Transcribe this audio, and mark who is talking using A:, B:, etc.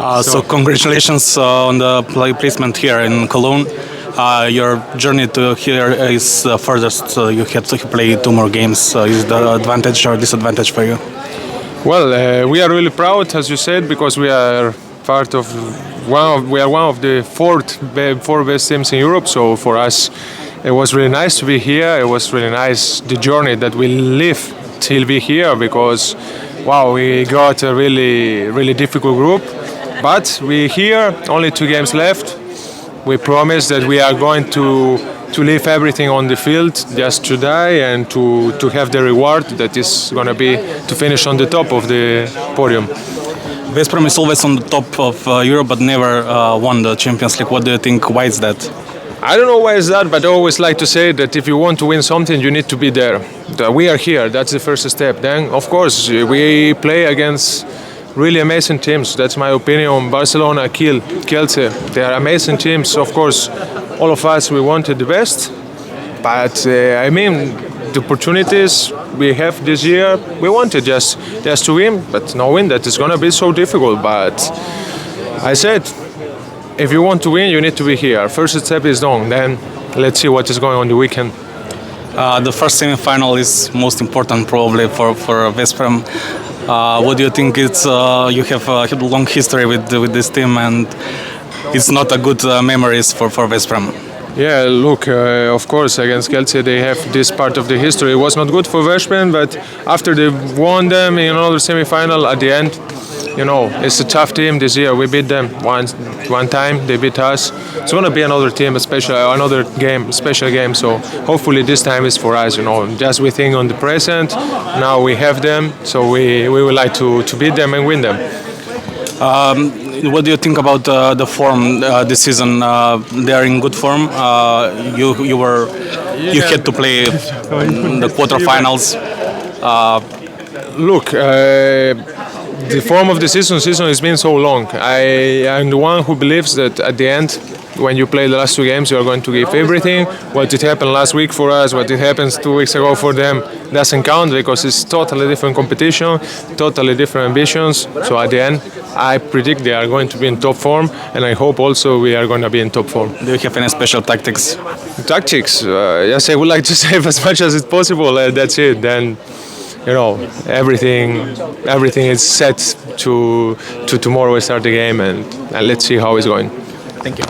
A: So congratulations on the placement here in Cologne. Your journey to here is furthest. You had to play 2 more games. Is the advantage or disadvantage for you?
B: Well, we are really proud, as you said, because we are part of we are one of the four best teams in Europe. So for us, it was really nice to be here. It was really nice the journey that we live till be here because, wow, we got a really difficult group. But we're here, only 2 games left. We promise that we are going to leave everything on the field just to die and to have the reward that is going to be to finish on the top of the podium.
A: Veszprém is always on the top of Europe but never won the Champions League. What do you think? Why is that?
B: I don't know why is that, but I always like to say that if you want to win something, you need to be there. We are here. That's the first step. Then, of course, we play against really amazing teams. That's my opinion. Barcelona, Kiel, Kielce, they are amazing teams. Of course, all of us, we wanted the best. But, I mean, the opportunities we have this year, we wanted just to win. But knowing that it's going to be so difficult. But I said, if you want to win, you need to be here. First step is done. Then let's see what is going on the weekend.
A: The first semi-final is most important probably for Veszprém. What do you think? It's you have a long history with this team, and it's not a good memories for Veszprém.
B: Yeah, look, of course, against Kielce they have this part of the history. It was not good for Veszprém, but after they won them in another semi-final at the end, you know, it's a tough team this year. We beat them one time, they beat us. It's going to be another team, another game, special game. So hopefully this time is for us, you know. Just we think on the present. Now we have them, so we would like to beat them and win them.
A: What do you think about the form this season? They are in good form. You had to play the quarterfinals.
B: Look. The form of the season has been so long. I am the one who believes that at the end, when you play the last 2 games, you are going to give everything. What it happened last week for us, what it happens 2 weeks ago for them, doesn't count because it's totally different competition, totally different ambitions. So at the end, I predict they are going to be in top form, and I hope also we are going to be in top form.
A: Do you have any special tactics?
B: Tactics? Yes, I would like to save as much as it's possible. That's it. Then. You know, everything is set to tomorrow we start the game and let's see how it's going.
A: Thank you.